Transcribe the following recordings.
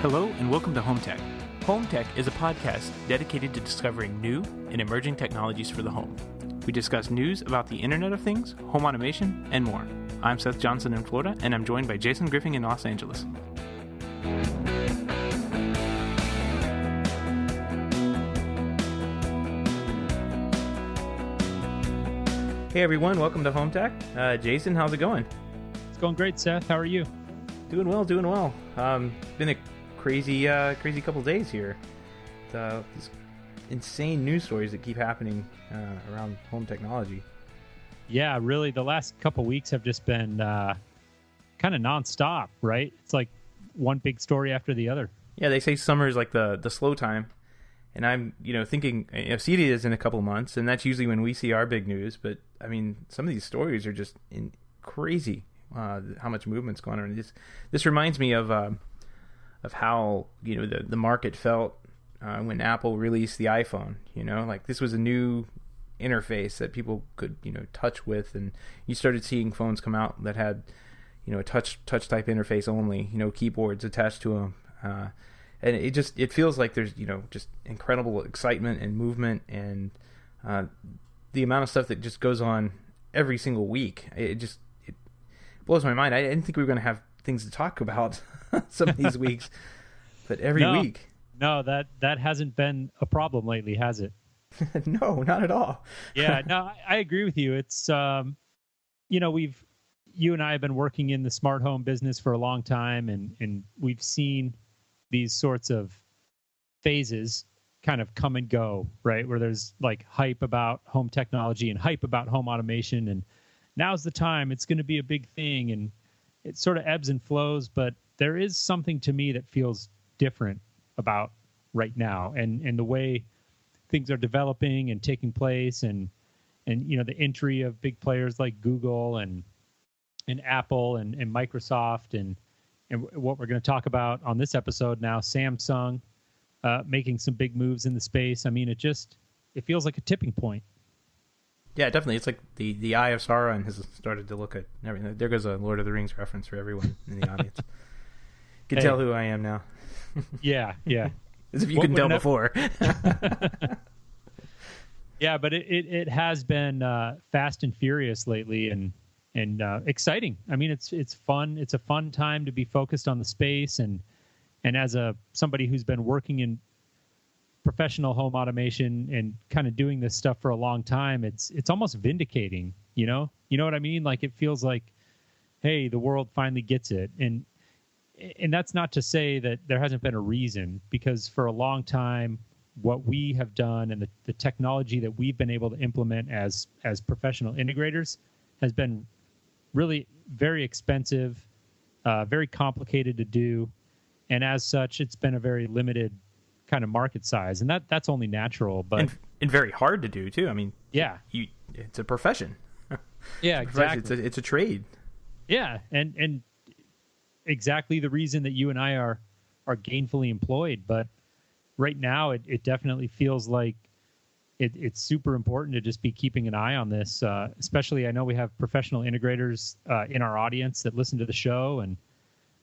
Hello and welcome to HomeTech. HomeTech is a podcast dedicated to discovering new and emerging technologies for the home. We discuss news about the Internet of Things, home automation, and more. I'm Seth Johnson in Florida, and I'm joined by Jason Griffin in Los Angeles. Hey everyone, welcome to HomeTech. Jason, how's it going? It's going great, Seth. How are you? Doing well. Been a crazy couple days here. These insane news stories that keep happening around home technology. Yeah, really, the last couple weeks have just been kind of nonstop, right? It's like one big story after the other. Yeah, they say summer is like the slow time, and I'm thinking CEDIA is in a couple months, and that's usually when we see our big news. But I mean, some of these stories are just crazy. How much movement's going on. This reminds me of how the market felt when Apple released the iPhone. Like this was a new interface that people could touch with, and you started seeing phones come out that had a touch type interface only, keyboards attached to them, and it feels like there's just incredible excitement and movement, and the amount of stuff that just goes on every single week. It blows my mind. I didn't think we were going to have things to talk about some of these weeks, but every week. No, that hasn't been a problem lately, has it? No, not at all. Yeah, no, I agree with you. It's you and I have been working in the smart home business for a long time, and we've seen these sorts of phases kind of come and go, right? Where there's like hype about home technology and hype about home automation, and now's the time, it's going to be a big thing, and it sort of ebbs and flows, but there is something to me that feels different about right now, and the way things are developing and taking place, and the entry of big players like Google and Apple and Microsoft, and what we're going to talk about on this episode now, Samsung making some big moves in the space. I mean, it feels like a tipping point. Yeah, definitely. It's like the Eye of Sauron has started to look at everything. There goes a Lord of the Rings reference for everyone in the audience. You can tell who I am now. Yeah. As if you couldn't tell before. Yeah, but it has been fast and furious lately, and exciting. I mean, it's fun. It's a fun time to be focused on the space, and as somebody who's been working in professional home automation and kind of doing this stuff for a long time, it's almost vindicating, you know what I mean? Like, it feels like, hey, the world finally gets it. And that's not to say that there hasn't been a reason, because for a long time, what we have done and the technology that we've been able to implement as professional integrators has been really very expensive, very complicated to do. And as such, it's been a very limited kind of market size, and that's only natural, but and very hard to do too. I mean, yeah, it's a profession. Yeah, exactly. It's a trade. Yeah, and exactly the reason that you and I are gainfully employed. But right now, it definitely feels like it's super important to just be keeping an eye on this. Especially, I know we have professional integrators in our audience that listen to the show, and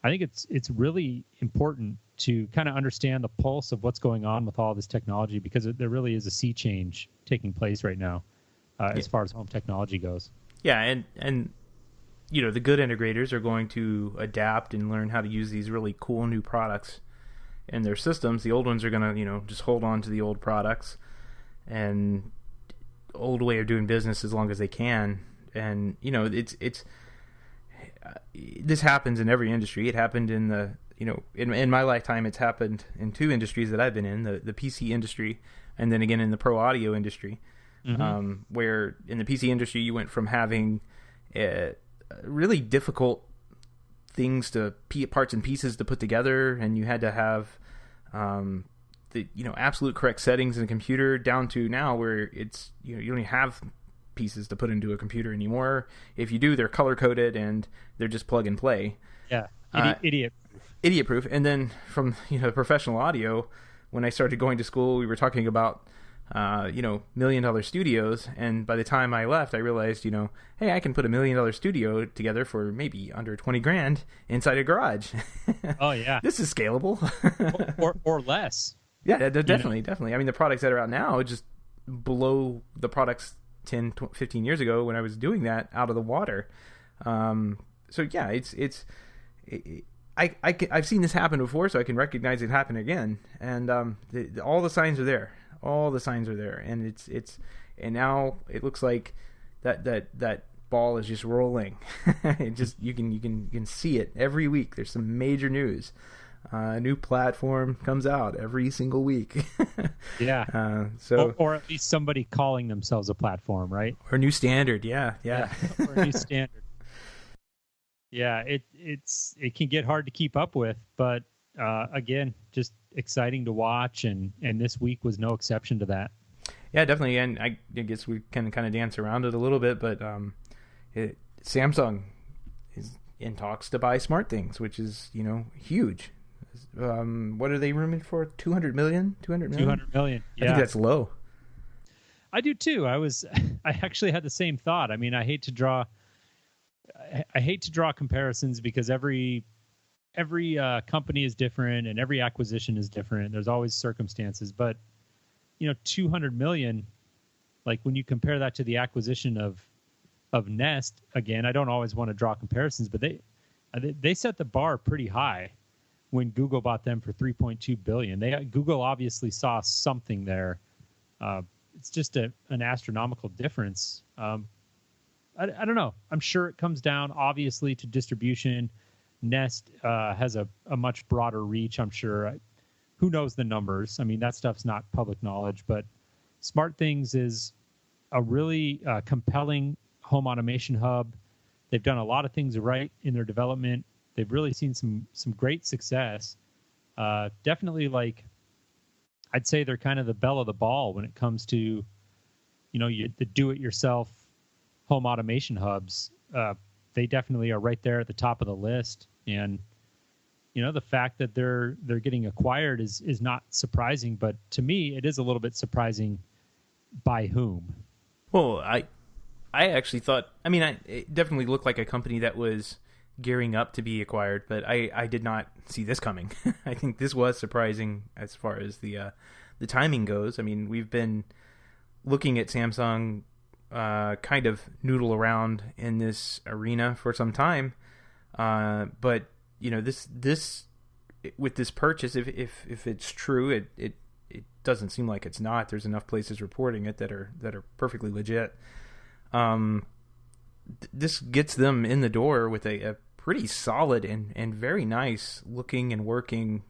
I think it's really important to kind of understand the pulse of what's going on with all this technology, because there really is a sea change taking place right now as far as home technology goes. Yeah, and the good integrators are going to adapt and learn how to use these really cool new products in their systems. The old ones are going to just hold on to the old products and old way of doing business as long as they can. And it's this happens in every industry. It happened in the in my lifetime, it's happened in two industries that I've been in, the PC industry, and then again in the pro audio industry, where in the PC industry, you went from having really difficult things parts and pieces to put together, and you had to have the absolute correct settings in a computer, down to now where it's you don't even have pieces to put into a computer anymore. If you do, they're color coded and they're just plug and play. Yeah, idiot proof. And then from professional audio, when I started going to school, we were talking about $1 million studios. And by the time I left, I realized, hey, I can put $1 million studio together for maybe under 20 grand inside a garage. Oh yeah. This is scalable. or less. Yeah, definitely. I mean, the products that are out now just blow the products 10, 15 years ago when I was doing that out of the water. So yeah, I've seen this happen before, so I can recognize it happen again. And all the signs are there. And and now it looks like that ball is just rolling. You can see it every week. There's some major news. A new platform comes out every single week. Yeah. Or at least somebody calling themselves a platform, right? Or a new standard. Yeah. Or a new standard. Yeah, it can get hard to keep up with, but again, just exciting to watch, and this week was no exception to that. Yeah, definitely, and I guess we can kind of dance around it a little bit, but Samsung is in talks to buy SmartThings, which is huge. What are they rumored for? 200 million? 200 million? 200 million. Yeah. I think that's low. I do too. I actually had the same thought. I mean, I hate to draw comparisons because every company is different and every acquisition is different. There's always circumstances, but 200 million, like when you compare that to the acquisition of Nest, again, I don't always want to draw comparisons, but they set the bar pretty high when Google bought them for $3.2 billion. Google obviously saw something there. It's just an astronomical difference. I don't know. I'm sure it comes down, obviously, to distribution. Nest has a much broader reach, I'm sure. Who knows the numbers? I mean, that stuff's not public knowledge, but SmartThings is a really compelling home automation hub. They've done a lot of things right in their development. They've really seen some great success. Definitely, I'd say they're kind of the belle of the ball when it comes to, the do-it-yourself home automation hubs. They definitely are right there at the top of the list. And, the fact that they're getting acquired is not surprising, but to me, it is a little bit surprising by whom. Well, I actually thought, it definitely looked like a company that was gearing up to be acquired, but I did not see this coming. I think this was surprising as far as the timing goes. I mean, we've been looking at Samsung kind of noodle around in this arena for some time, but this with this purchase, if it's true, it doesn't seem like it's not. There's enough places reporting it that are perfectly legit. This gets them in the door with a pretty solid and very nice looking and working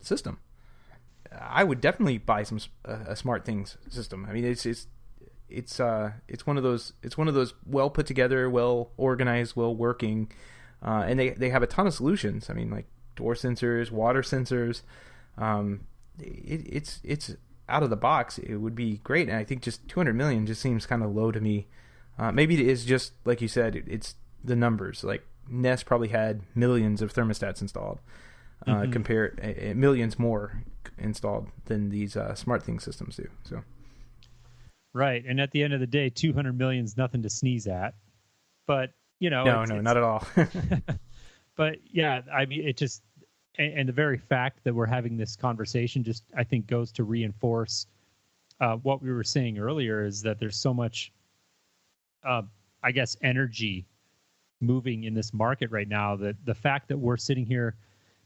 system. I would definitely buy a SmartThings system. I mean, it's one of those well put together, well organized, well working, and they have a ton of solutions. I mean, like door sensors, water sensors. It's out of the box. It would be great, and I think just 200 million just seems kind of low to me. Maybe it is just like you said. It's the numbers. Like Nest probably had millions of thermostats installed, millions more installed than these SmartThings systems do. So. Right, and at the end of the day, 200 million is nothing to sneeze at. But no, not at all. But yeah, I mean, it just and the very fact that we're having this conversation just I think goes to reinforce what we were saying earlier is that there's so much, I guess, energy moving in this market right now. That the fact that we're sitting here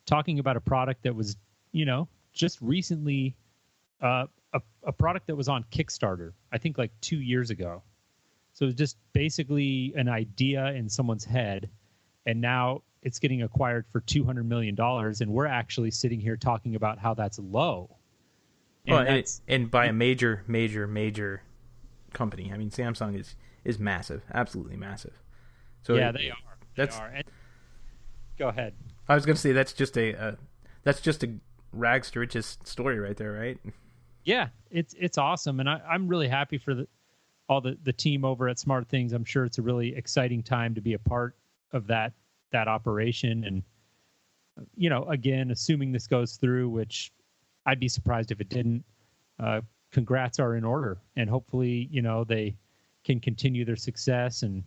talking about a product that was, just recently. A product that was on Kickstarter, I think like 2 years ago. So it was just basically an idea in someone's head, and now it's getting acquired for $200 million, and we're actually sitting here talking about how that's low. And by a major company. I mean, Samsung is massive, absolutely massive. So yeah, they are. And, go ahead. I was going to say that's just a rags to riches story right there, right? Yeah, it's awesome, and I'm really happy for all the team over at SmartThings. I'm sure it's a really exciting time to be a part of that operation. And again, assuming this goes through, which I'd be surprised if it didn't. congrats are in order, and hopefully, they can continue their success. And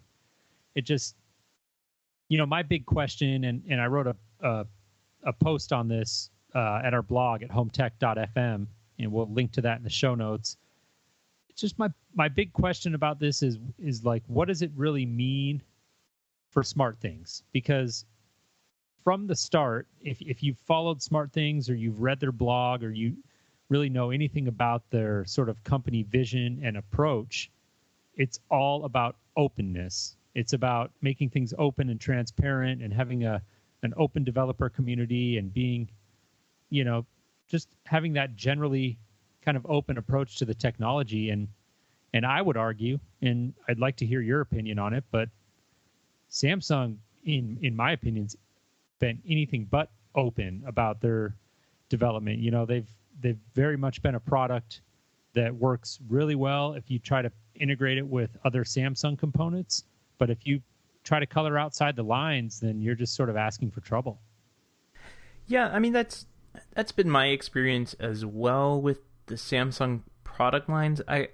it just, my big question, and I wrote a post on this at our blog at HomeTech.fm, and we'll link to that in the show notes. It's just my big question about this is like, what does it really mean for Smart Things? Because from the start, if you've followed Smart Things or you've read their blog or you really know anything about their sort of company vision and approach, it's all about openness. It's about making things open and transparent and having an open developer community and being, just having that generally kind of open approach to the technology. And I would argue, and I'd like to hear your opinion on it, but Samsung, in my opinion, has been anything but open about their development. They've very much been a product that works really well if you try to integrate it with other Samsung components. But if you try to color outside the lines, then you're just sort of asking for trouble. Yeah, I mean, that's been my experience as well with the Samsung product lines. I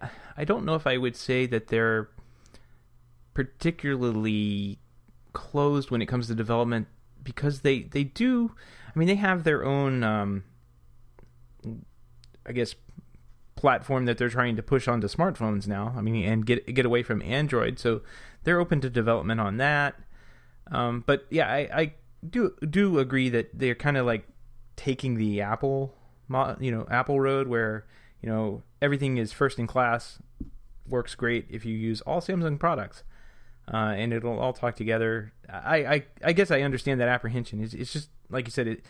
don't know if I would say that they're particularly closed when it comes to development, because they do, I mean, they have their own I guess platform that they're trying to push onto smartphones now. I mean, and get away from Android, so they're open to development on that. But yeah, I do agree that they're kind of like taking the Apple road, where everything is first in class, works great if you use all Samsung products, and it'll all talk together. I guess I understand that apprehension. It's just like you said,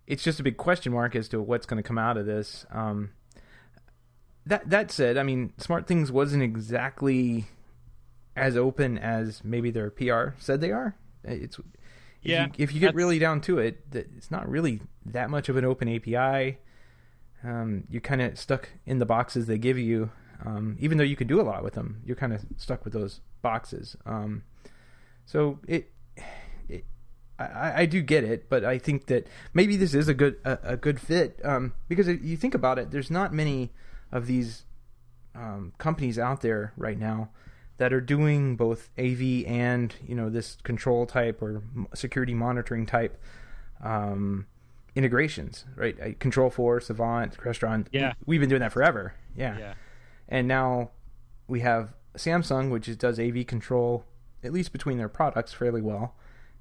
it's just a big question mark as to what's going to come out of this. That said, I mean, Smart Things wasn't exactly as open as maybe their PR said they are. If you get really down to it, it's not really that much of an open API. You're kind of stuck in the boxes they give you, even though you can do a lot with them. You're kind of stuck with those boxes. So I do get it, but I think that maybe this is a good fit, because you think about it, there's not many of these companies out there right now that are doing both AV and this control type or security monitoring type integrations, right? Control4, Savant, Crestron. Yeah, we've been doing that forever. Yeah. And now we have Samsung, which does AV control, at least between their products, fairly well.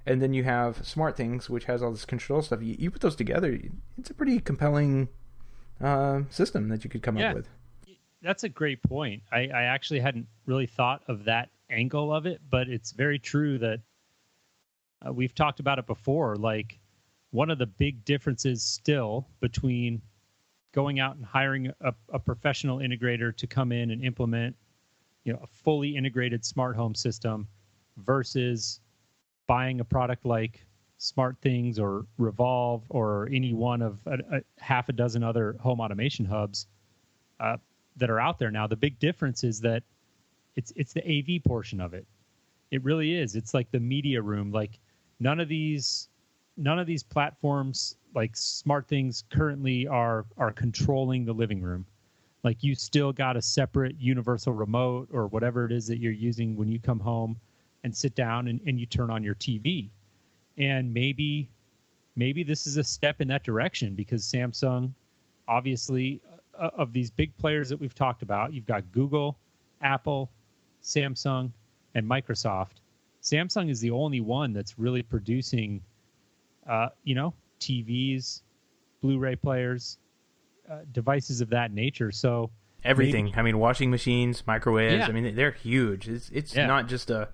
And then you have Smart Things, which has all this control stuff. You put those together, it's a pretty compelling system that you could come up with. That's a great point. I actually hadn't really thought of that angle of it, but it's very true that we've talked about it before. Like, one of the big differences still between going out and hiring a professional integrator to come in and implement a fully integrated smart home system versus buying a product like Smart Things or Revolve or any one of a half a dozen other home automation hubs that are out there now. The big difference is that it's the AV portion of it. It really is. It's like the media room. Like, none of these platforms like Smart Things currently are controlling the living room. Like, you still got a separate universal remote or whatever it is that you're using when you come home and sit down and you turn on your TV. And maybe this is a step in that direction, because Samsung, obviously, of these big players that we've talked about, you've got Google, Apple, Samsung, and Microsoft. Samsung is the only one that's really producing, TVs, Blu-ray players, devices of that nature. So everything. I mean, washing machines, microwaves. Yeah. I mean, they're huge. It's not just a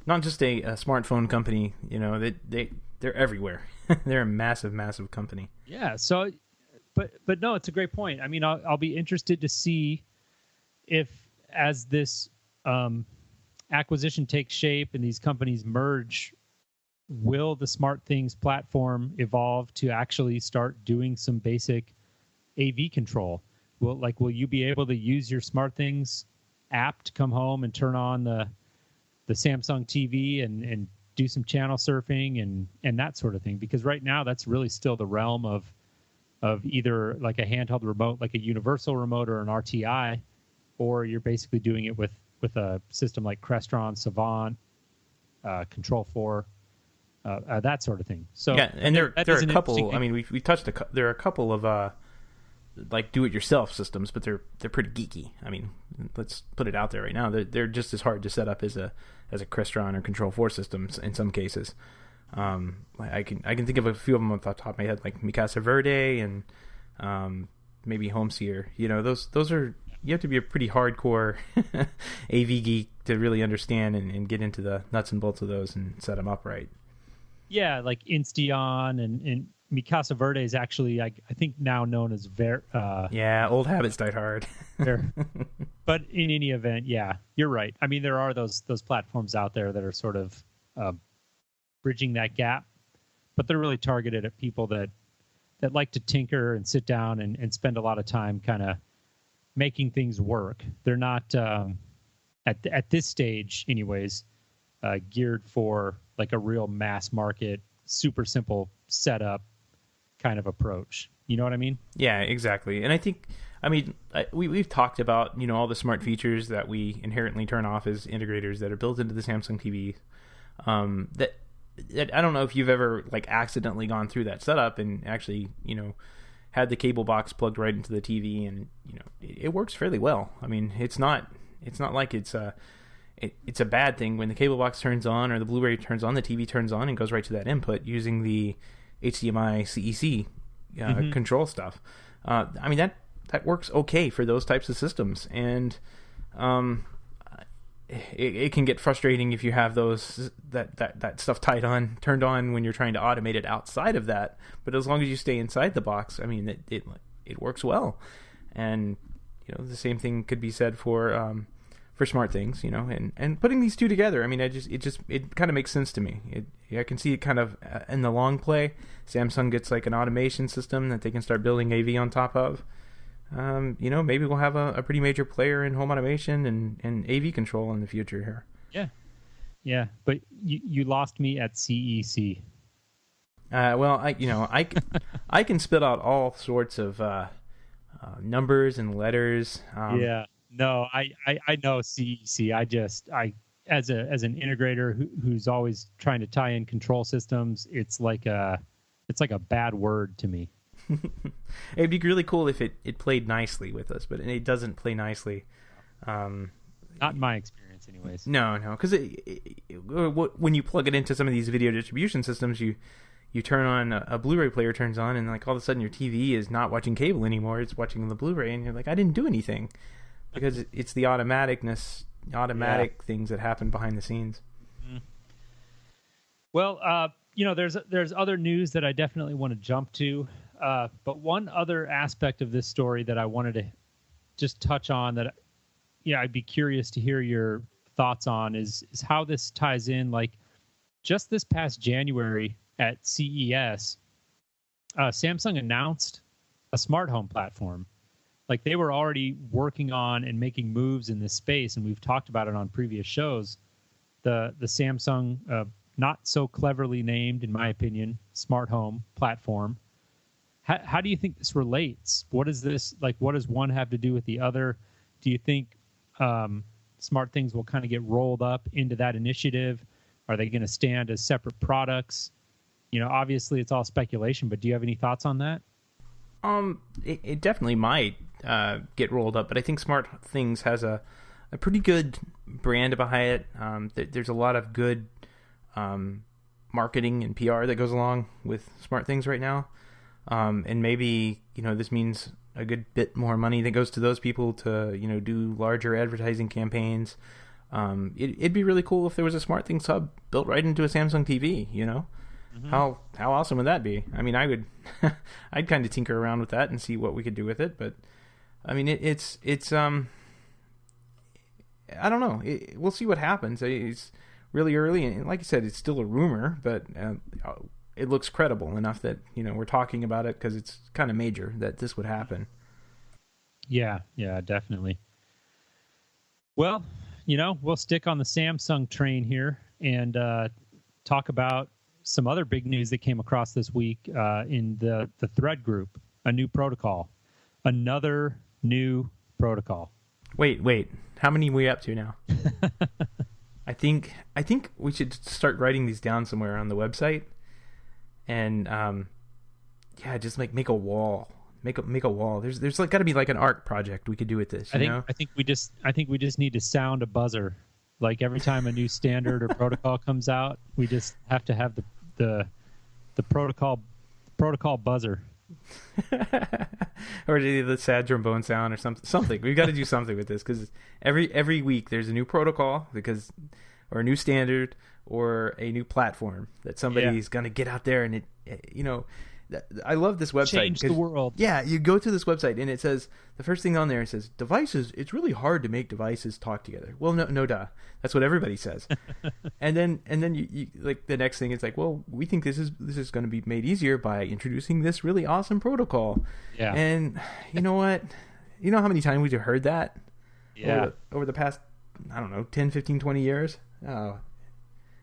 smartphone company. They're everywhere. They're a massive company. Yeah. So, but no, it's a great point. I mean, I'll be interested to see if, as this acquisition takes shape and these companies merge, will the Smart Things platform evolve to actually start doing some basic AV control? Will you be able to use your Smart Things app to come home and turn on the Samsung TV and do some channel surfing and that sort of thing? Because right now that's really still the realm of of either like a handheld remote, like a universal remote or an RTI, or you're basically doing it with a system like Crestron, Savant, Control 4, that sort of thing. So yeah, and there are a couple. I mean, we touched there are a couple of like do-it-yourself systems, but they're pretty geeky. I mean, let's put it out there right now. They're just as hard to set up as a Crestron or Control 4 systems in some cases. I can think of a few of them off the top of my head, like Mikasa Verde and maybe Homeseer. You know, those are, you have to be a pretty hardcore AV geek to really understand and get into the nuts and bolts of those and set them up right. Yeah, like Insteon and Mikasa Verde is actually, I think, now known as yeah, old habits died hard. But in any event, yeah, you're right. I mean, there are those platforms out there that are sort of bridging that gap, but they're really targeted at people that like to tinker and sit down and spend a lot of time kind of making things work. They're not at this stage, anyways, geared for like a real mass market, super simple setup kind of approach. You know what I mean? Yeah, exactly. And I think, I mean, we've talked about, you know, all the smart features that we inherently turn off as integrators that are built into the Samsung TV. That I don't know if you've ever like accidentally gone through that setup and actually, you know, had the cable box plugged right into the TV, and you know it works fairly well. I mean, it's not like it's a bad thing when the cable box turns on or the Blu-ray turns on, the TV turns on and goes right to that input using the HDMI CEC control stuff. I mean that works okay for those types of systems, and it can get frustrating if you have those that stuff turned on when you're trying to automate it outside of that. But as long as you stay inside the box, I mean it works well. And you know, the same thing could be said for smart things, you know, and putting these two together. I mean, it kind of makes sense to me. I can see it kind of in the long play. Samsung gets like an automation system that they can start building AV on top of. You know, maybe we'll have a pretty major player in home automation and AV control in the future here. Yeah. But you lost me at CEC. Well, I can spit out all sorts of numbers and letters. Yeah. No, I know CEC. I as an integrator who's always trying to tie in control systems, it's like a bad word to me. It'd be really cool if it played nicely with us, but it doesn't play nicely. Not in my experience, anyways. No, because when you plug it into some of these video distribution systems, you turn on a Blu-ray player turns on, and like all of a sudden your TV is not watching cable anymore; it's watching the Blu-ray, and you're like, I didn't do anything, because it's the automatic things that happen behind the scenes. Well, you know, there's other news that I definitely want to jump to. But one other aspect of this story that I wanted to just touch on that, yeah, I'd be curious to hear your thoughts on is how this ties in. Like just this past January at CES, Samsung announced a smart home platform. Like they were already working on and making moves in this space, and we've talked about it on previous shows. The Samsung, not so cleverly named, in my opinion, smart home platform. How do you think this relates? What is this like? What does one have to do with the other? Do you think smart things will kind of get rolled up into that initiative? Are they going to stand as separate products? You know, obviously it's all speculation, but do you have any thoughts on that? It definitely might get rolled up, but I think Smart Things has a pretty good brand behind it. There's a lot of good marketing and PR that goes along with Smart Things right now. And maybe, you know, this means a good bit more money that goes to those people to, you know, do larger advertising campaigns. It'd be really cool if there was a Smart Things hub built right into a Samsung TV, you know? Mm-hmm. How awesome would that be? I mean, I'd kind of tinker around with that and see what we could do with it, but I mean, it's I don't know. We'll see what happens. It's really early, and like I said, it's still a rumor, but it looks credible enough that, you know, we're talking about it because it's kind of major that this would happen. Yeah, definitely. Well, you know, we'll stick on the Samsung train here and talk about some other big news that came across this week in the Thread group. a new protocol, another new protocol. Wait. How many are we up to now? I think we should start writing these down somewhere on the website, and just make a wall. Make a wall. There's like got to be like an art project we could do with this. I think we just need to sound a buzzer. Like every time a new standard or protocol comes out, we just have to have the protocol buzzer. Or the sad trombone sound or something. We've got to do something with this, because every week there's a new protocol or a new standard or a new platform that somebody's going to get out there, and I love this website. Change the world. Yeah, you go to this website and it says, the first thing on there, it says devices. It's really hard to make devices talk together. Well, no, duh. That's what everybody says. and then you like the next thing is like, well, we think this is going to be made easier by introducing this really awesome protocol. Yeah. And you know what? You know how many times we've heard that? Yeah. Over the past, I don't know, 10, 15, 20 years. Oh,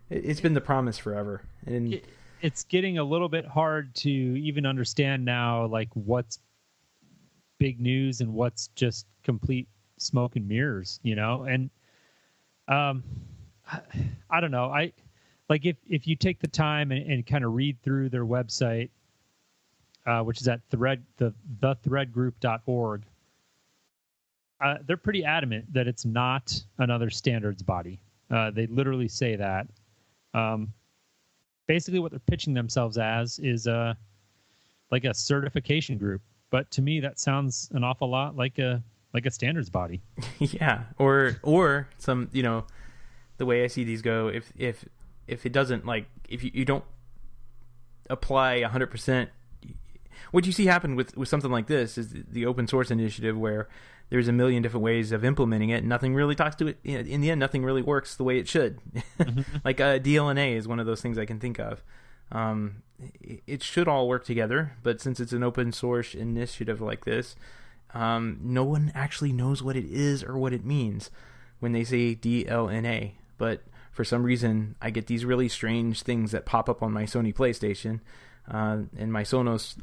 it's been the promise forever. And it's getting a little bit hard to even understand now, like what's big news and what's just complete smoke and mirrors, And I don't know. I like if you take the time and kind of read through their website, which is at threadgroup.org. They're pretty adamant that it's not another standards body. They literally say that. Basically what they're pitching themselves as is like a certification group. But to me, that sounds an awful lot like a standards body. Yeah. Or some, the way I see these go, if it doesn't, like, if you don't apply 100%, what you see happen with something like this is the open source initiative, where there's a million different ways of implementing it, and nothing really talks to it. In the end, nothing really works the way it should. Like DLNA is one of those things I can think of. It should all work together, but since it's an open source initiative like this, no one actually knows what it is or what it means when they say DLNA. But for some reason, I get these really strange things that pop up on my Sony PlayStation, and my Sonos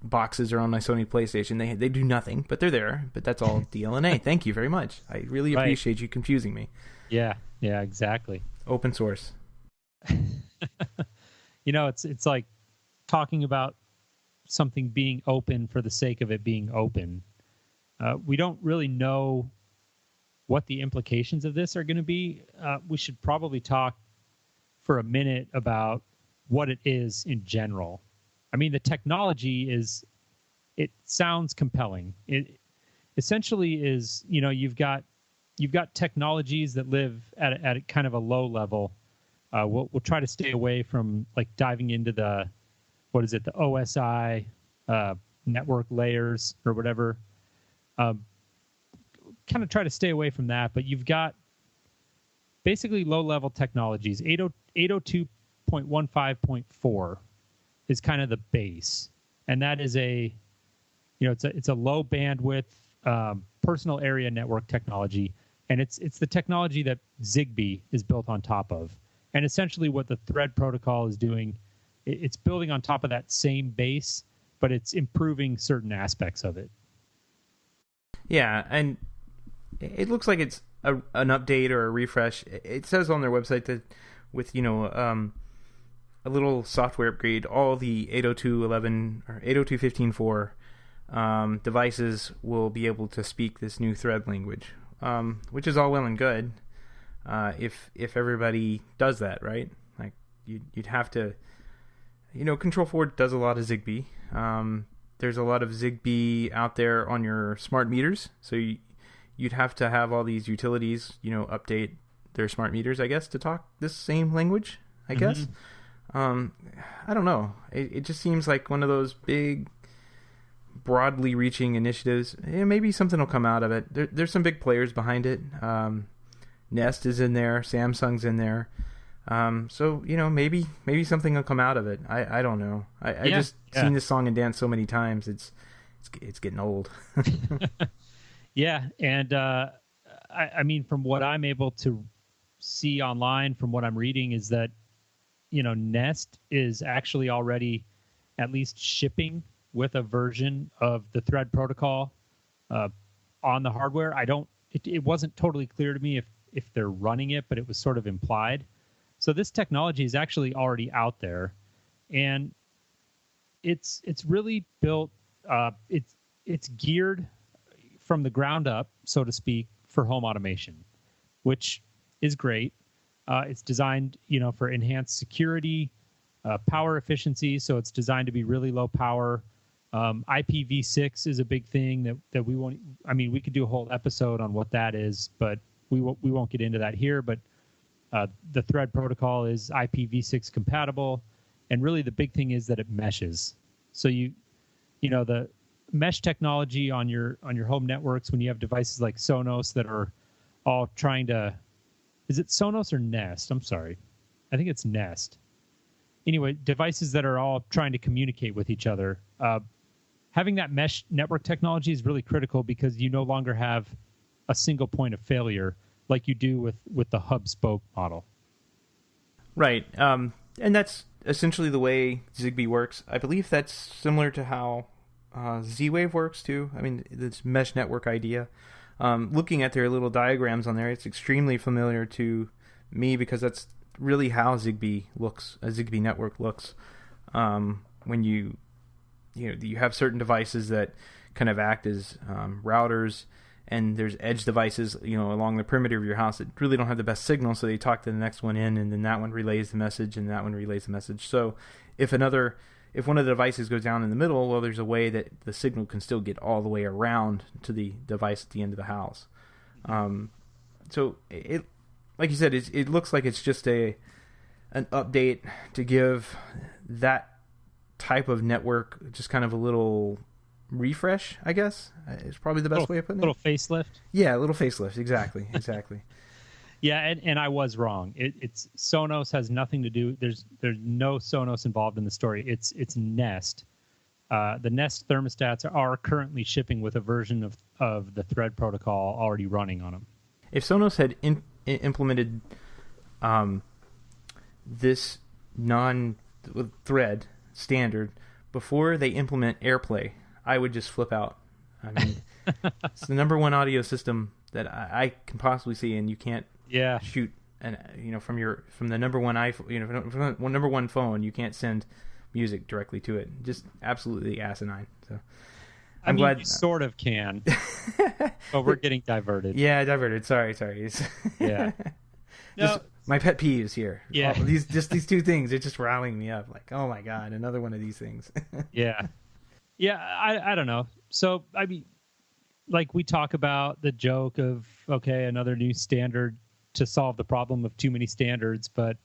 boxes are on my Sony PlayStation. They do nothing, but they're there. But that's all DLNA. Thank you very much. I really appreciate you confusing me. Yeah, exactly. Open source. It's like talking about something being open for the sake of it being open. We don't really know what the implications of this are going to be. We should probably talk for a minute about what it is in general. I mean, the technology it sounds compelling. It essentially is, you've got technologies that live at a kind of a low level. We'll try to stay away from like diving into the OSI network layers or whatever. Kind of try to stay away from that, but you've got basically low level technologies. 802.15.4 is kind of the base, and that is it's a low bandwidth personal area network technology, and it's the technology that Zigbee is built on top of. And essentially what the Thread protocol is doing, it's building on top of that same base, but it's improving certain aspects of it. Yeah, and it looks like it's an update or a refresh. It says on their website that with a little software upgrade, all the 802.11 or 802.15.4 devices will be able to speak this new Thread language, which is all well and good. If everybody does that, right? Like you'd have to, Control 4 does a lot of Zigbee. There's a lot of Zigbee out there on your smart meters, so you'd have to have all these utilities, update their smart meters, I guess, to talk this same language, I guess. I don't know. It just seems like one of those big, broadly reaching initiatives. Maybe something will come out of it. There's some big players behind it. Nest is in there. Samsung's in there. So maybe something will come out of it. I don't know. I just seen this song and dance so many times. It's getting old. Yeah, and I mean, from what I'm able to see online, from what I'm reading, is that Nest is actually already at least shipping with a version of the Thread protocol on the hardware. It wasn't totally clear to me if they're running it, but it was sort of implied. So this technology is actually already out there, and it's really built. It's geared from the ground up, so to speak, for home automation, which is great. It's designed, for enhanced security, power efficiency. So it's designed to be really low power. IPv6 is a big thing that we won't. I mean, we could do a whole episode on what that is, but we won't get into that here. But the Thread protocol is IPv6 compatible, and really the big thing is that it meshes. So the mesh technology on your home networks, when you have devices like Sonos that are all trying to, is it Sonos or Nest? I'm sorry, I think it's Nest. Anyway, devices that are all trying to communicate with each other. Having that mesh network technology is really critical because you no longer have a single point of failure like you do with the hub spoke model. Right. And that's essentially the way Zigbee works. I believe that's similar to how Z-Wave works too. I mean, this mesh network idea. Looking at their little diagrams on there, it's extremely familiar to me because that's really how Zigbee looks. A Zigbee network looks. When you have certain devices that kind of act as routers, and there's edge devices, along the perimeter of your house that really don't have the best signal, so they talk to the next one in, and then that one relays the message, and that one relays the message. So if one of the devices goes down in the middle, well, there's a way that the signal can still get all the way around to the device at the end of the house. So it, like you said, it looks like it's just an update to give that type of network just kind of a little refresh, I guess. It's probably the best way of putting it. Little facelift. Yeah, a little facelift. Exactly. Yeah, and I was wrong. It's Sonos has nothing to do. There's no Sonos involved in the story. It's Nest. The Nest thermostats are currently shipping with a version of the Thread protocol already running on them. If Sonos had implemented this non-Thread standard before they implement AirPlay, I would just flip out. I mean, it's the number one audio system that I can possibly see, and you can't shoot from the number one iPhone, from number one phone, you can't send music directly to it. Just absolutely asinine. So I'm glad you sort of can, but we're getting diverted. Yeah, diverted. Sorry. Yeah. Just my pet peeves here. Yeah. These two things, they're just riling me up. Like, oh my God, another one of these things. Yeah. I don't know. So, I mean, like we talk about the joke of, okay, another new standard to solve the problem of too many standards. But,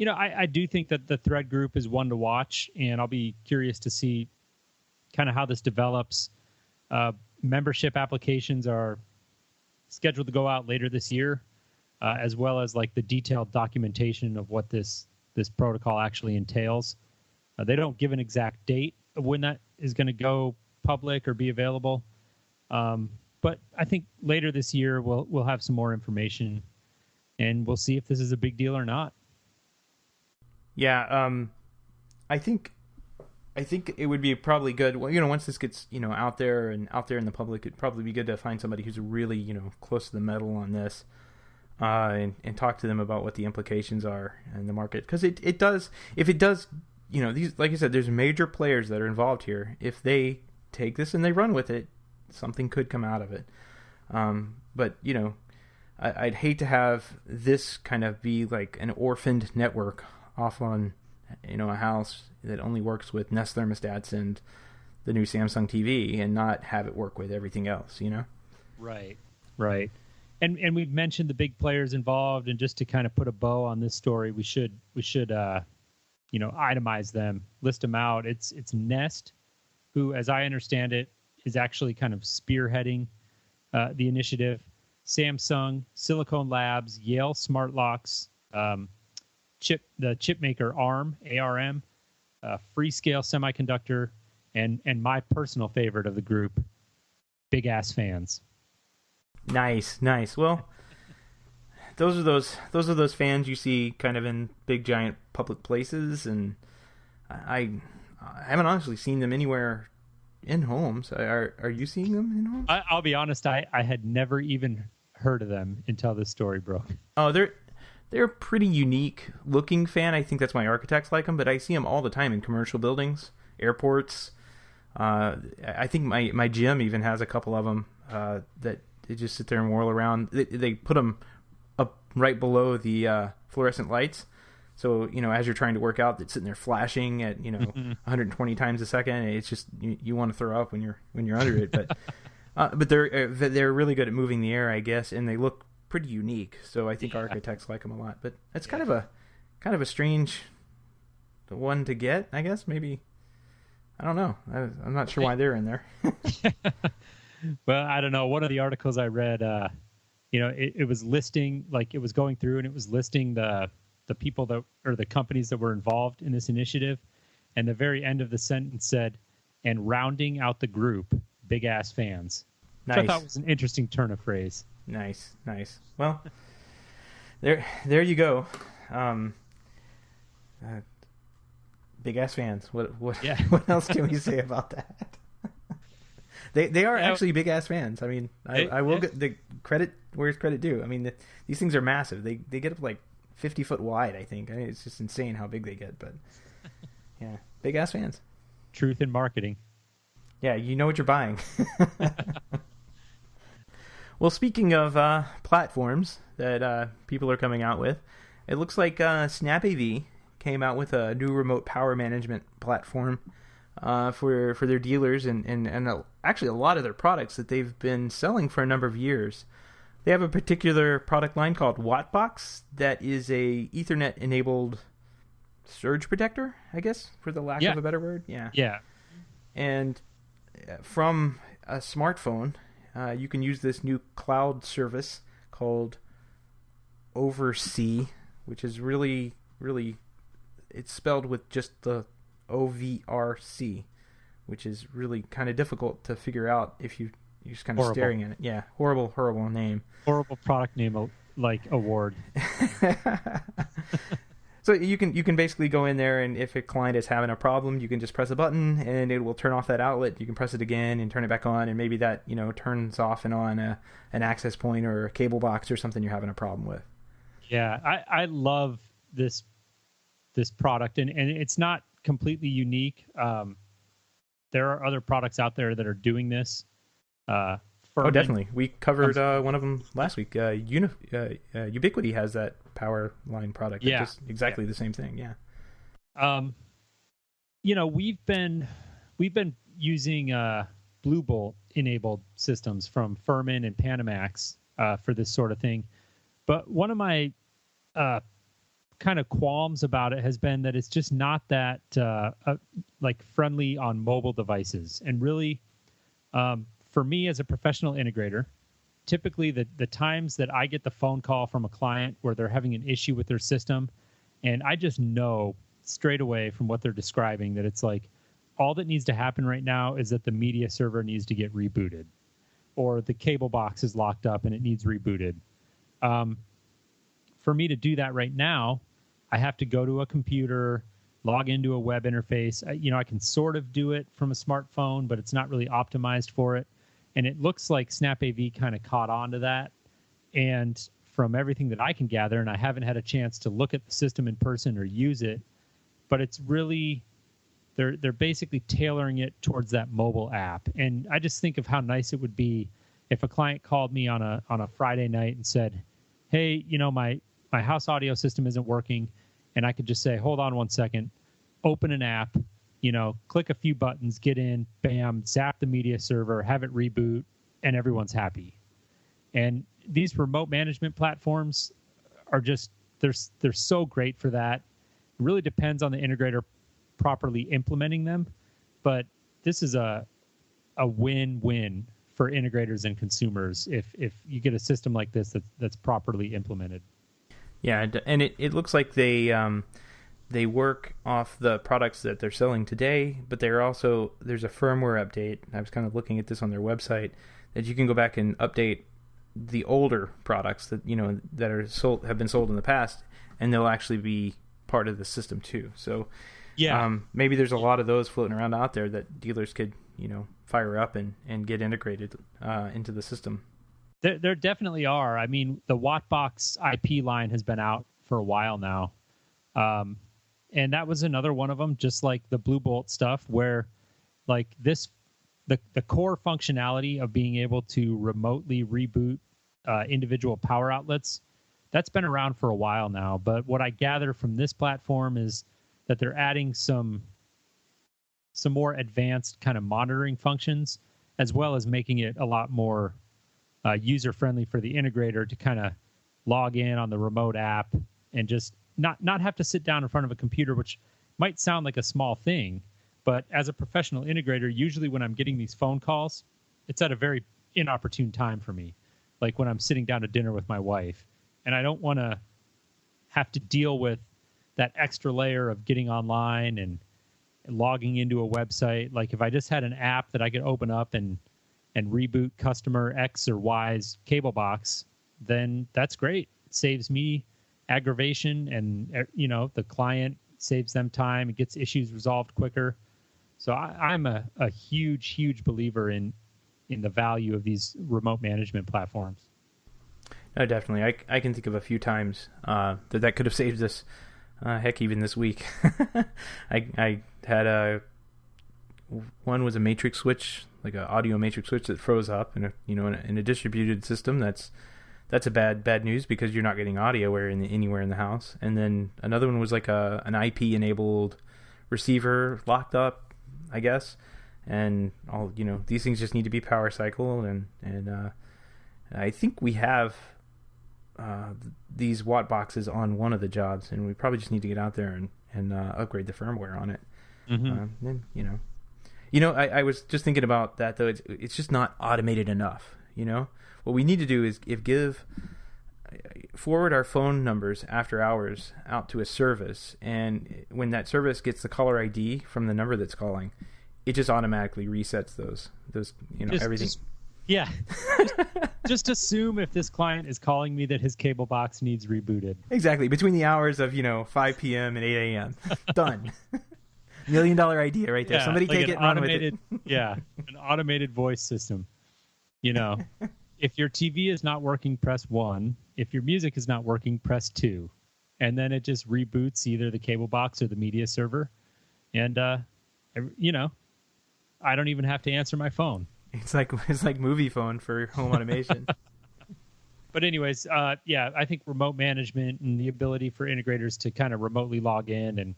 I do think that the Thread group is one to watch, and I'll be curious to see kind of how this develops. Membership applications are scheduled to go out later this year, as well as like the detailed documentation of what this protocol actually entails. They don't give an exact date of when that is going to go public or be available. But I think later this year we'll have some more information, and we'll see if this is a big deal or not. Yeah, I think it would be probably good. Well, once this gets out there in the public, it'd probably be good to find somebody who's really close to the metal on this, and talk to them about what the implications are in the market, because it does. If it does, these, like I said, there's major players that are involved here. If they take this and they run with it, something could come out of it. But I'd hate to have this kind of be like an orphaned network off on a house that only works with Nest thermostats and the new Samsung TV, and not have it work with everything else. Right. And we've mentioned the big players involved, and just to kind of put a bow on this story, we should itemize them, list them out. It's Nest, who, as I understand it, is actually kind of spearheading the initiative. Samsung, Silicon Labs, Yale Smart Locks, the chip maker ARM, Freescale Semiconductor, and my personal favorite of the group, Big Ass Fans. Nice. Well, those are those fans you see kind of in big giant public places, and I haven't honestly seen them anywhere in homes. Are you seeing them in homes? I'll be honest, I had never even heard of them until this story broke. Oh, they're a pretty unique looking fan. I think that's why architects like them, but I see them all the time in commercial buildings, airports. I think my gym even has a couple of them that they just sit there and whirl around. They put them up right below the fluorescent lights. So, as you're trying to work out, it's sitting there flashing at, 120 times a second. It's just, you want to throw up when you're under it. But they're really good at moving the air, I guess, and they look pretty unique. So I think architects like them a lot. But it's kind of a strange one to get, I guess. Maybe, I don't know. I'm not sure why they're in there. Well, I don't know. One of the articles I read, it was listing, like it was going through and it was listing the people or the companies that were involved in this initiative. And the very end of the sentence said, and rounding out the group, big ass fans. Nice. Which I thought was an interesting turn of phrase. Nice. Well, there you go. Big ass fans. What else can we say about that? They are actually big ass fans. I mean, I will get the credit where's credit due. I mean, these things are massive. They get up like 50 foot wide, I think. I mean, it's just insane how big they get. But yeah, big ass fans. Truth in marketing. Yeah, you know what you're buying. Well, speaking of platforms that people are coming out with, it looks like SnapAV came out with a new remote power management platform for their dealers and actually a lot of their products that they've been selling for a number of years. They have a particular product line called Wattbox that is a Ethernet-enabled surge protector, I guess, for the lack of a better word. Yeah. And from a smartphone, you can use this new cloud service called Oversee, which is really, really, it's spelled with just the OVRC, which is really kind of difficult to figure out if you're just kind of staring at it. Yeah, horrible name. Horrible product name, like award. So you can basically go in there, and if a client is having a problem, you can just press a button, and it will turn off that outlet. You can press it again and turn it back on, and maybe that turns off and on an access point or a cable box or something you're having a problem with. Yeah, I love this product, and it's not completely unique. There are other products out there that are doing this. Oh, definitely. We covered one of them last week. Ubiquiti has that power line product. Yeah. Just exactly the same thing. Yeah. We've been using Blue Bolt enabled systems from Furman and Panamax for this sort of thing. But one of my kind of qualms about it has been that it's just not that like friendly on mobile devices. And really, for me as a professional integrator, typically the times that I get the phone call from a client where they're having an issue with their system, and I just know straight away from what they're describing that it's like all that needs to happen right now is that the media server needs to get rebooted, or the cable box is locked up and it needs rebooted. For me to do that right now, I have to go to a computer, log into a web interface. I can sort of do it from a smartphone, but it's not really optimized for it. And it looks like SnapAV kind of caught on to that. And from everything that I can gather, and I haven't had a chance to look at the system in person or use it, but it's really, they're basically tailoring it towards that mobile app. And I just think of how nice it would be if a client called me on a Friday night and said, hey, my house audio system isn't working, and I could just say, hold on one second, open an app, click a few buttons, get in, bam, zap the media server, have it reboot, and everyone's happy. And these remote management platforms are just, they're so great for that. It really depends on the integrator properly implementing them, but this is a win-win for integrators and consumers if you get a system like this that's properly implemented. Yeah, and it looks like they work off the products that they're selling today, but there's a firmware update. I was kind of looking at this on their website that you can go back and update the older products that that are have been sold in the past, and they'll actually be part of the system too. So maybe there's a lot of those floating around out there that dealers could fire up and get integrated into the system. There definitely are. I mean, the Wattbox IP line has been out for a while now. And that was another one of them, just like the Blue Bolt stuff, where like the core functionality of being able to remotely reboot individual power outlets, that's been around for a while now. But what I gather from this platform is that they're adding some more advanced kind of monitoring functions, as well as making it a lot more user-friendly for the integrator to kind of log in on the remote app and just not have to sit down in front of a computer, which might sound like a small thing. But as a professional integrator, usually when I'm getting these phone calls, it's at a very inopportune time for me, like when I'm sitting down to dinner with my wife. And I don't want to have to deal with that extra layer of getting online and logging into a website. Like if I just had an app that I could open up and reboot customer X or Y's cable box, then that's great. It saves me aggravation, and the client saves them time. It gets issues resolved quicker. So I'm a huge believer in the value of these remote management platforms. No, definitely. I can think of a few times that could have saved us. Heck, even this week. I had one was a matrix switch, like an audio matrix switch that froze up, and in a distributed system, that's a bad news because you're not getting audio anywhere in the house. And then another one was like an IP enabled receiver locked up, I guess, and all these things just need to be power cycle, and I think we have these watt boxes on one of the jobs, and we probably just need to get out there and upgrade the firmware on it. Mm-hmm. Then I was just thinking about that though. It's just not automated enough. What we need to do is forward our phone numbers after hours out to a service, and when that service gets the caller ID from the number that's calling, it just automatically resets those everything. Just assume if this client is calling me that his cable box needs rebooted. Exactly. Between the hours of 5 p.m. and 8 a.m. Done. $1 million idea right there. Somebody like take it and run with it. An automated voice system. If your TV is not working, press 1. If your music is not working, press 2. And then it just reboots either the cable box or the media server. And, I don't even have to answer my phone. It's like movie phone for home automation. But anyways, I think remote management and the ability for integrators to kind of remotely log in and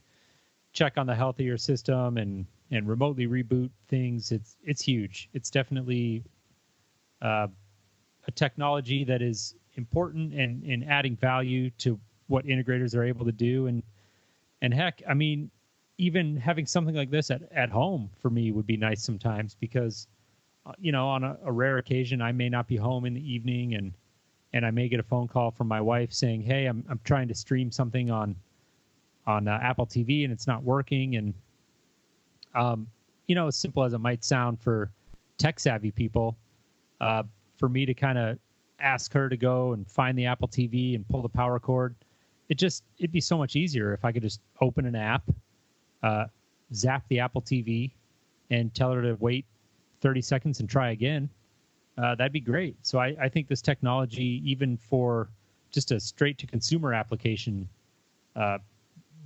check on the health of your system and remotely reboot things, it's huge. It's definitely a technology that is important and in adding value to what integrators are able to do. And heck, I mean, even having something like this at home for me would be nice sometimes because, on a rare occasion, I may not be home in the evening and I may get a phone call from my wife saying, hey, I'm trying to stream something on Apple TV and it's not working. And, as simple as it might sound for tech savvy people, for me to kind of ask her to go and find the Apple TV and pull the power cord, it'd be so much easier if I could just open an app, zap the Apple TV and tell her to wait 30 seconds and try again. That'd be great. So I think this technology, even for just a straight to consumer application,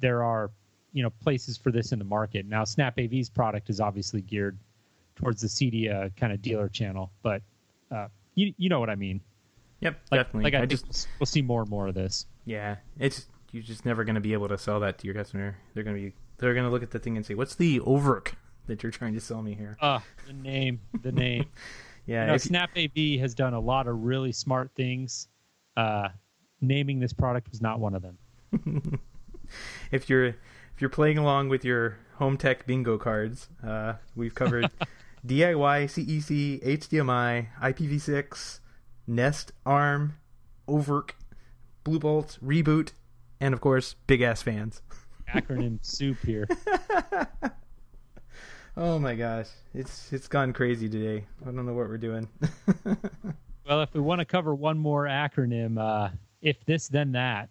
there are, places for this in the market. Now, Snap AV's product is obviously geared towards the CEDIA kind of dealer channel, but you know what I mean. Yep, definitely. I think we'll see more and more of this. Yeah, you're just never going to be able to sell that to your customer. They're going to look at the thing and say, "What's the overk that you're trying to sell me here?" The name. Yeah, Snap AV has done a lot of really smart things. Naming this product was not one of them. If you're playing along with your HomeTech bingo cards, we've covered DIY, CEC, HDMI, IPv6, Nest, ARM, Overk, Blue Bolt, Reboot, and of course, big ass fans. Acronym soup here. Oh my gosh, it's gone crazy today. I don't know what we're doing. Well, if we want to cover one more acronym, if this then that,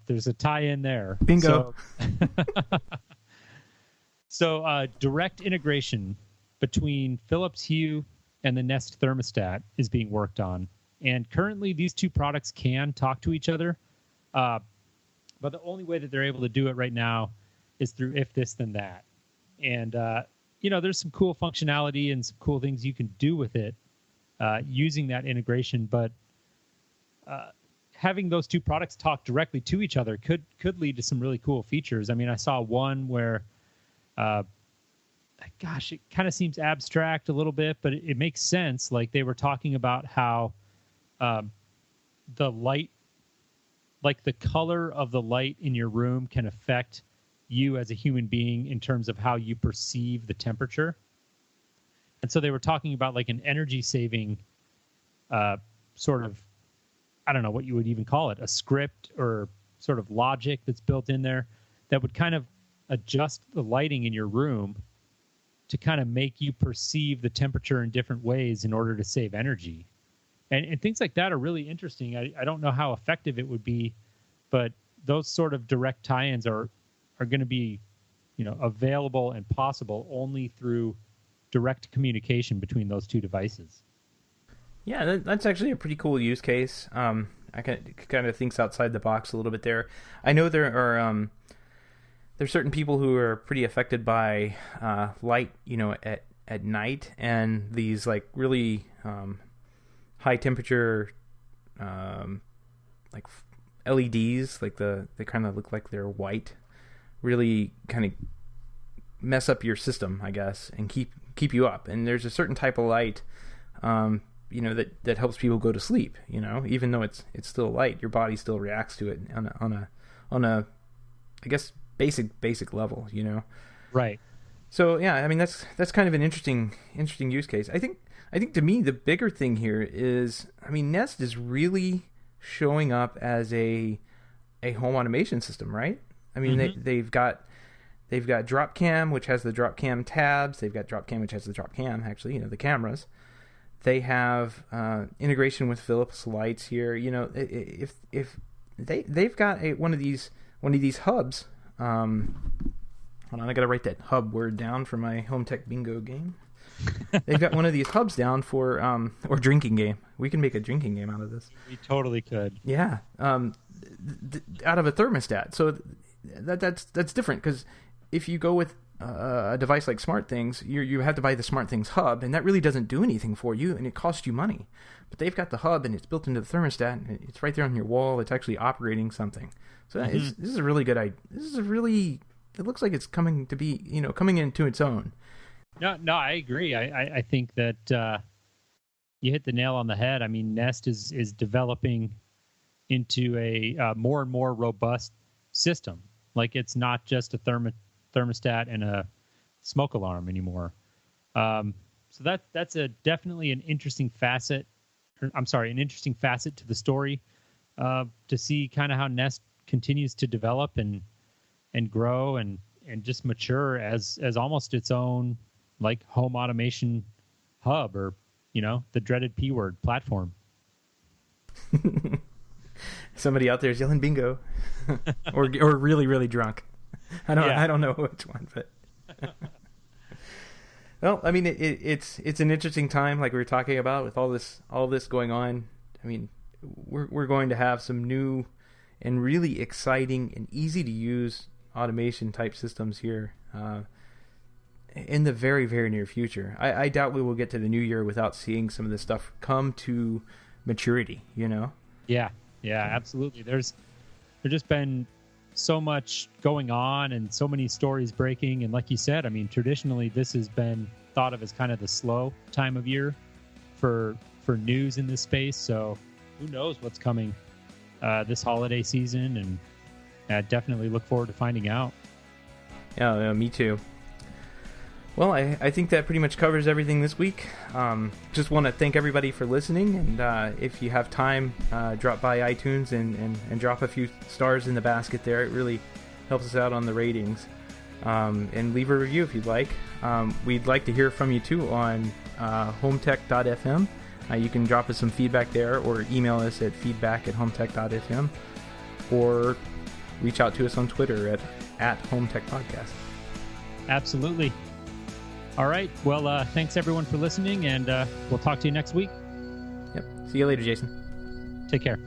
there's a tie-in there. Bingo. So direct integration between Philips Hue and the Nest thermostat is being worked on. And currently, these two products can talk to each other. But the only way that they're able to do it right now is through if this, then that. And, there's some cool functionality and some cool things you can do with it using that integration. But having those two products talk directly to each other could lead to some really cool features. I mean, I saw one where, it kind of seems abstract a little bit, but it makes sense. Like they were talking about how the light, like the color of the light in your room can affect you as a human being in terms of how you perceive the temperature. And so they were talking about like an energy saving sort of, I don't know what you would even call it, a script or sort of logic that's built in there that would kind of adjust the lighting in your room to kind of make you perceive the temperature in different ways in order to save energy. And things like that are really interesting. I don't know how effective it would be, but those sort of direct tie-ins are going to be, available and possible only through direct communication between those two devices. Yeah, that's actually a pretty cool use case. I kind of thinks outside the box a little bit there. I know there's certain people who are pretty affected by light, at night, and these like really high temperature like LEDs, like they kind of look like they're white, really kind of mess up your system, I guess, and keep you up. And there's a certain type of light, that helps people go to sleep. Even though it's still light, your body still reacts to it on a I guess basic level. Right. So yeah, I mean that's kind of an interesting use case. I think to me the bigger thing here is, I mean, Nest is really showing up as a home automation system, right? I mean, they've got Drop Cam, which has the Drop Cam tabs. They've got Drop Cam, which has the Drop Cam, actually, the cameras. They have integration with Philips lights here. If they've got one of these hubs. Hold on, I gotta write that hub word down for my HomeTech bingo game. They've got one of these hubs down for or drinking game. We can make a drinking game out of this. We totally could. Yeah, out of a thermostat. So that's different, because if you go with a device like SmartThings, you have to buy the SmartThings hub, and that really doesn't do anything for you, and it costs you money. But they've got the hub, and it's built into the thermostat, and it's right there on your wall. It's actually operating something. So this is a really good idea. It looks like it's coming to be, coming into its own. No, I agree. I think that you hit the nail on the head. I mean, Nest is developing into a more and more robust system. Like, it's not just a thermostat and a smoke alarm anymore. So that's definitely an interesting facet. An interesting facet to the story, to see kind of how Nest continues to develop and grow and just mature as almost its own like home automation hub, or the dreaded P word, platform. Somebody out there is yelling bingo, or really really drunk. I don't know which one, but well, I mean it's an interesting time, like we were talking about, with all this going on. I mean, we're going to have some new and really exciting and easy to use automation type systems here in the very, very near future. I doubt we will get to the new year without seeing some of this stuff come to maturity, Yeah, absolutely. There's just been so much going on and so many stories breaking. And like you said, I mean, traditionally this has been thought of as kind of the slow time of year for news in this space. So who knows what's coming this holiday season, and I definitely look forward to finding out. Yeah, me too. Well, I think that pretty much covers everything this week. Just want to thank everybody for listening, and if you have time, drop by iTunes and drop a few stars in the basket there. It really helps us out on the ratings. And leave a review if you'd like. We'd like to hear from you too on HomeTech.fm. You can drop us some feedback there, or email us at feedback@HomeTech.fm, or reach out to us on Twitter at HomeTech Podcast. Absolutely. All right. Well, thanks everyone for listening, and we'll talk to you next week. Yep. See you later, Jason. Take care.